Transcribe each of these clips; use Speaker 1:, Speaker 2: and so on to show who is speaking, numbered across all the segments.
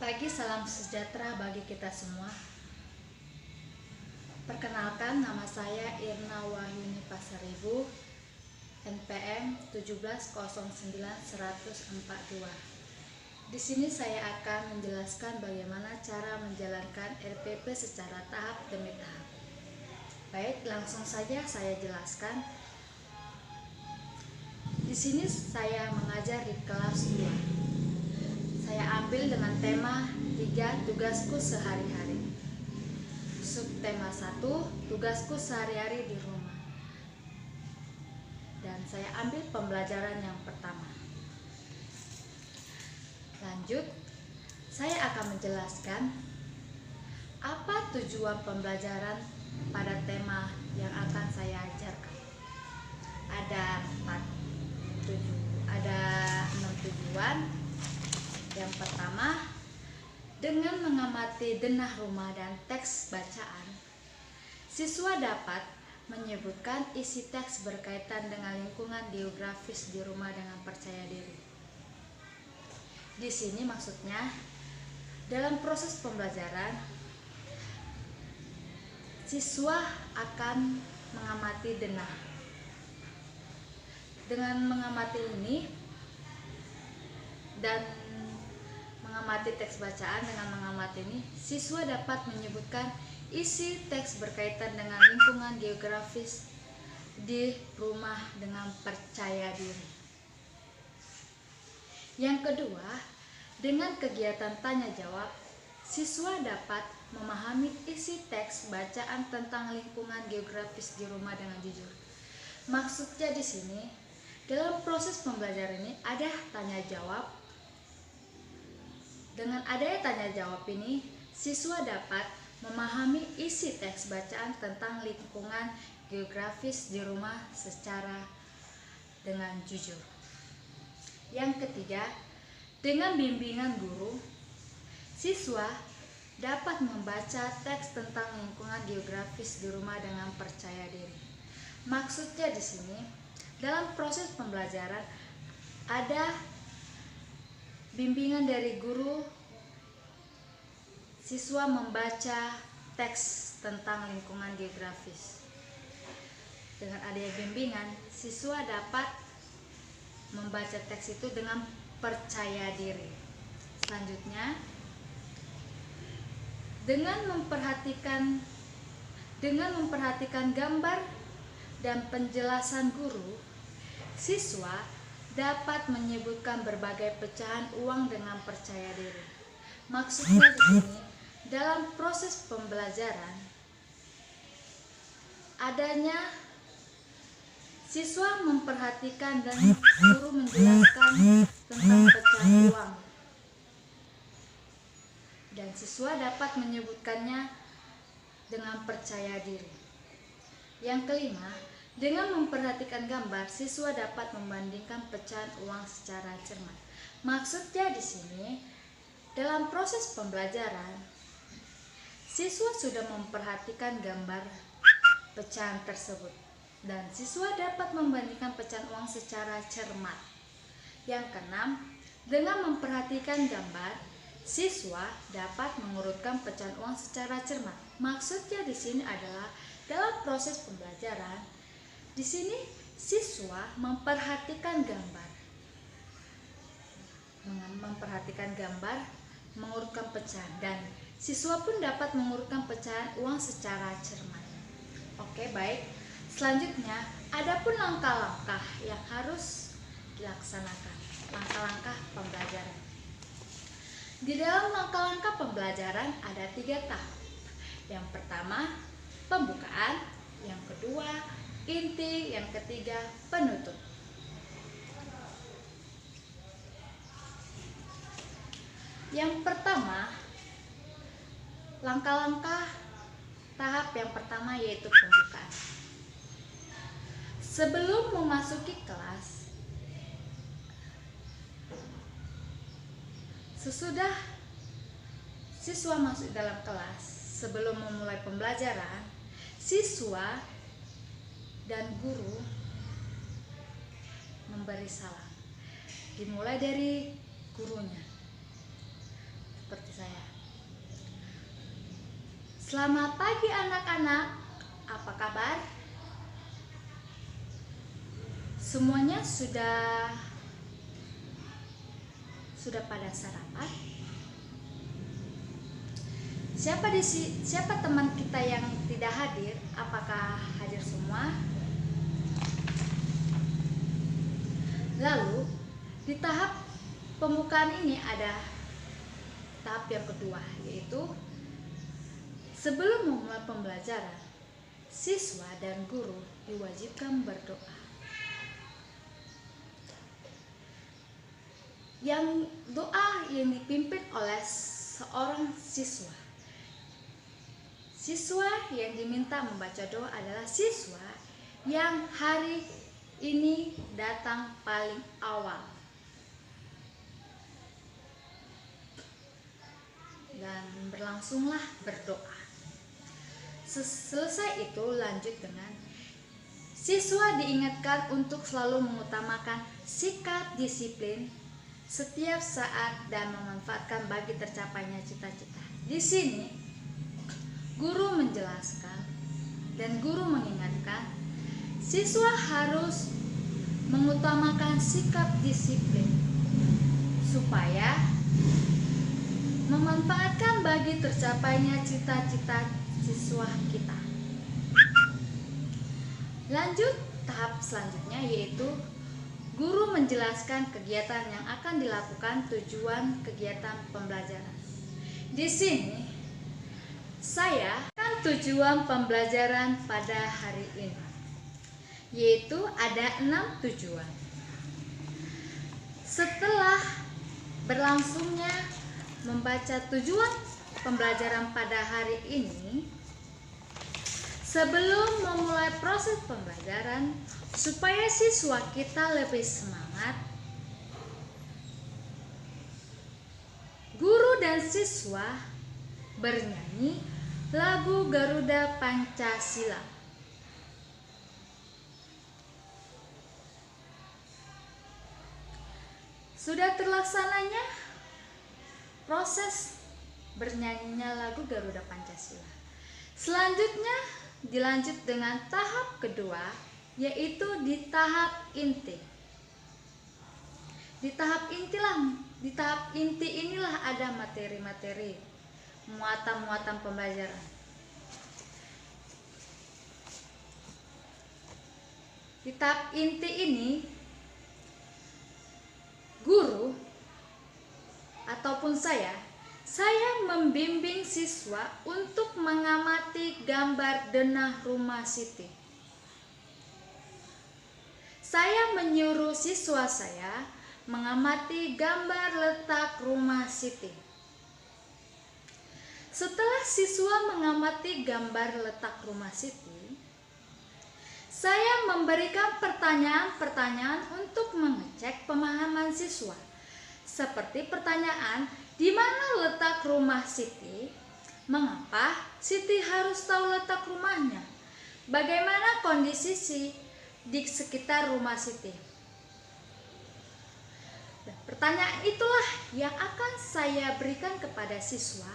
Speaker 1: Pagi, salam sejahtera bagi kita semua. Perkenalkan, nama saya Irna Wahyuni Pasaribu, NPM 1709142. Di sini saya akan menjelaskan bagaimana cara menjalankan RPP secara tahap demi tahap. Baik, langsung saja saya jelaskan. Di sini saya mengajar di kelas 2. Saya ambil dengan tema 3 tugasku sehari-hari. Subtema 1, tugasku sehari-hari di rumah. Dan saya ambil pembelajaran yang pertama. Lanjut, saya akan menjelaskan apa tujuan pembelajaran pada tema yang akan saya ajarkan. Ada 6 tujuan. Yang pertama, dengan mengamati denah rumah dan teks bacaan, siswa dapat menyebutkan isi teks berkaitan dengan lingkungan geografis di rumah dengan percaya diri. Di sini maksudnya, dalam proses pembelajaran, siswa akan mengamati denah. Dengan mengamati ini dan mengamati teks bacaan, dengan mengamati ini, siswa dapat menyebutkan isi teks berkaitan dengan lingkungan geografis di rumah dengan percaya diri. Yang kedua, dengan kegiatan tanya jawab, siswa dapat memahami isi teks bacaan tentang lingkungan geografis di rumah dengan jujur. Maksudnya di sini, dalam proses pembelajaran ini ada tanya jawab. Dengan adanya tanya jawab ini, siswa dapat memahami isi teks bacaan tentang lingkungan geografis di rumah secara dengan jujur. Yang ketiga, dengan bimbingan guru, siswa dapat membaca teks tentang lingkungan geografis di rumah dengan percaya diri. Maksudnya di sini, dalam proses pembelajaran ada bimbingan dari guru, siswa membaca teks tentang lingkungan geografis. Dengan adanya bimbingan, siswa dapat membaca teks itu dengan percaya diri. Selanjutnya, dengan memperhatikan gambar dan penjelasan guru, siswa dapat menyebutkan berbagai pecahan uang dengan percaya diri. Maksudnya di sini, dalam proses pembelajaran, adanya siswa memperhatikan dan guru menjelaskan tentang pecahan uang, dan siswa dapat menyebutkannya dengan percaya diri. Yang kelima, dengan memperhatikan gambar, siswa dapat membandingkan pecahan uang secara cermat. Maksudnya di sini, dalam proses pembelajaran, siswa sudah memperhatikan gambar pecahan tersebut dan siswa dapat membandingkan pecahan uang secara cermat. Yang keenam, dengan memperhatikan gambar, siswa dapat mengurutkan pecahan uang secara cermat. Maksudnya di sini adalah dalam proses pembelajaran, di sini siswa memperhatikan gambar, mengurutkan pecahan, dan siswa pun dapat mengurutkan pecahan uang secara cermat. Oke, baik. Selanjutnya, ada pun langkah-langkah yang harus dilaksanakan. Langkah-langkah pembelajaran. Di dalam langkah-langkah pembelajaran ada 3 tahap. Yang pertama, pembukaan. Yang kedua, inti. Yang ketiga, penutup. Yang pertama, langkah-langkah tahap yang pertama yaitu pembukaan. Sebelum memasuki kelas, sesudah siswa masuk dalam kelas, sebelum memulai pembelajaran, siswa dan guru memberi salam. Dimulai dari gurunya. Seperti Selamat pagi anak-anak, apa kabar? Semuanya sudah pada sarapan? Siapa teman kita yang tidak hadir? Apakah hadir semua? Lalu di tahap pembukaan ini ada tahap yang kedua, yaitu sebelum memulai pembelajaran, siswa dan guru diwajibkan berdoa. Yang doa yang dipimpin oleh seorang siswa. Siswa yang diminta membaca doa adalah siswa yang hari ini datang paling awal. Dan berlangsunglah berdoa. Selesai itu lanjut dengan siswa diingatkan untuk selalu mengutamakan sikap disiplin setiap saat dan memanfaatkan bagi tercapainya cita-cita. Di sini guru menjelaskan dan guru mengingatkan siswa harus mengutamakan sikap disiplin supaya memanfaatkan bagi tercapainya cita-cita siswa kita. Lanjut tahap selanjutnya, yaitu guru menjelaskan kegiatan yang akan dilakukan, tujuan kegiatan pembelajaran. Di sini saya akan tujuan pembelajaran pada hari ini, yaitu ada 6 tujuan. Setelah berlangsungnya membaca tujuan pembelajaran pada hari ini, sebelum memulai proses pembelajaran, supaya siswa kita lebih semangat, guru dan siswa bernyanyi lagu Garuda Pancasila. Sudah terlaksananya proses bernyanyinya lagu Garuda Pancasila. Selanjutnya dilanjut dengan tahap kedua, yaitu di tahap inti. Di tahap inti inilah ada materi-materi, muatan-muatan pembelajaran. Di tahap inti ini, guru ataupun saya membimbing siswa untuk mengamati gambar denah rumah Siti. Saya menyuruh siswa saya mengamati gambar letak rumah Siti. Setelah siswa mengamati gambar letak rumah Siti, saya memberikan pertanyaan-pertanyaan untuk mengecek pemahaman siswa. Seperti pertanyaan, di mana letak rumah Siti? Mengapa Siti harus tahu letak rumahnya? Bagaimana kondisi di sekitar rumah Siti? Dan pertanyaan itulah yang akan saya berikan kepada siswa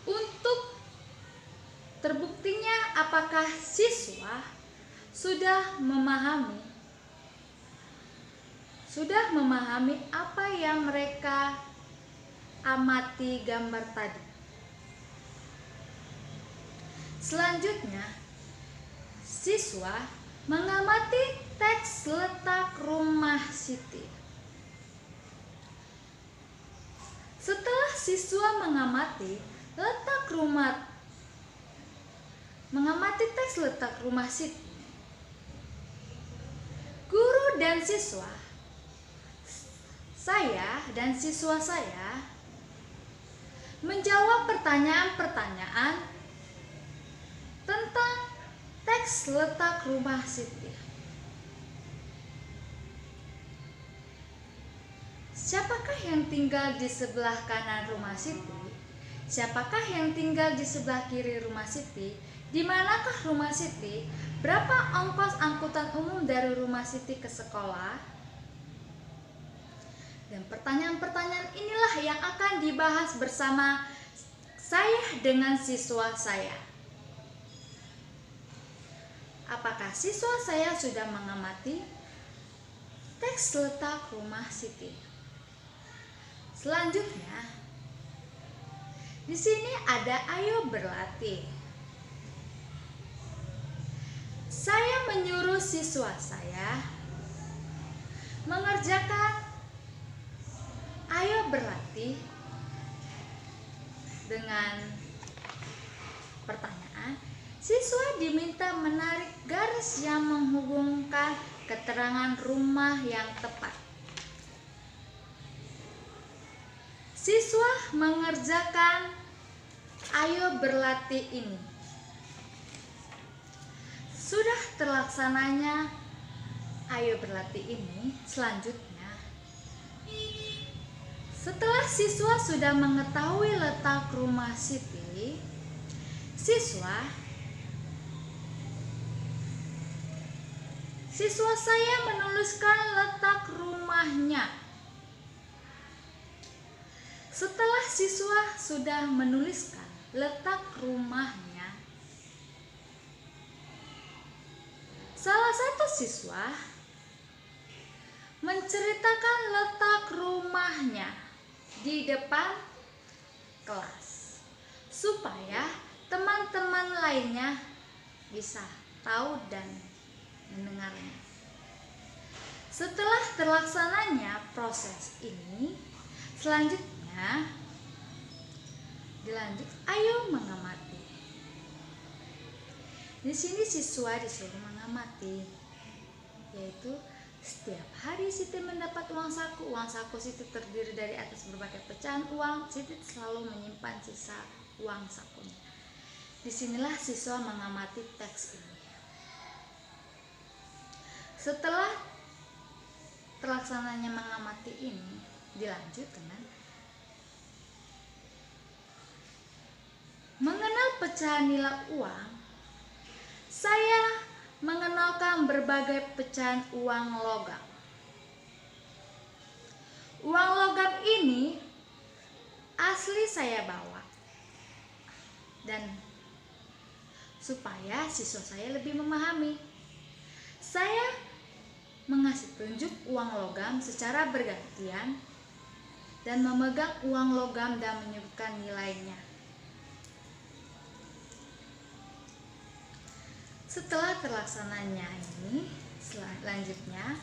Speaker 1: untuk terbuktinya apakah siswa sudah memahami apa yang mereka amati gambar tadi. Selanjutnya, siswa mengamati teks letak rumah Siti. Setelah siswa mengamati teks letak rumah Siti, guru dan siswa, saya dan siswa saya menjawab pertanyaan-pertanyaan tentang teks letak rumah Siti. Siapakah yang tinggal di sebelah kanan rumah Siti? Siapakah yang tinggal di sebelah kiri rumah Siti? Di manakah rumah Siti? Berapa ongkos angkutan umum dari rumah Siti ke sekolah? Dan pertanyaan-pertanyaan inilah yang akan dibahas bersama saya dengan siswa saya. Apakah siswa saya sudah mengamati teks letak rumah Siti? Selanjutnya, di sini ada ayo berlatih. Saya menyuruh siswa saya mengerjakan ayo berlatih dengan pertanyaan. Siswa diminta menarik garis yang menghubungkan keterangan rumah yang tepat. Siswa mengerjakan ayo berlatih ini. Sudah terlaksananya ayo berlatih ini, selanjutnya setelah siswa sudah mengetahui letak rumah Siti, siswa saya menuliskan letak rumahnya. Setelah siswa sudah menuliskan letak rumahnya, salah satu siswa menceritakan letak rumahnya di depan kelas supaya teman-teman lainnya bisa tahu dan mendengarnya. Setelah terlaksananya proses ini, selanjutnya dilanjut ayo mengamati. Di sini siswa disuruh mengamati, yaitu setiap hari Siti mendapat uang saku. Uang saku Siti terdiri dari atas berbagai pecahan uang. Siti selalu menyimpan sisa uang sakunya. Disinilah siswa mengamati teks ini. Setelah terlaksananya mengamati ini, dilanjut dengan mengenal pecahan nilai uang. Saya mengenalkan berbagai pecahan uang logam. Uang logam ini asli saya bawa, dan supaya siswa saya lebih memahami, saya mengasih tunjuk uang logam secara bergantian dan memegang uang logam dan menyebutkan nilainya. Setelah terlaksananya ini, selanjutnya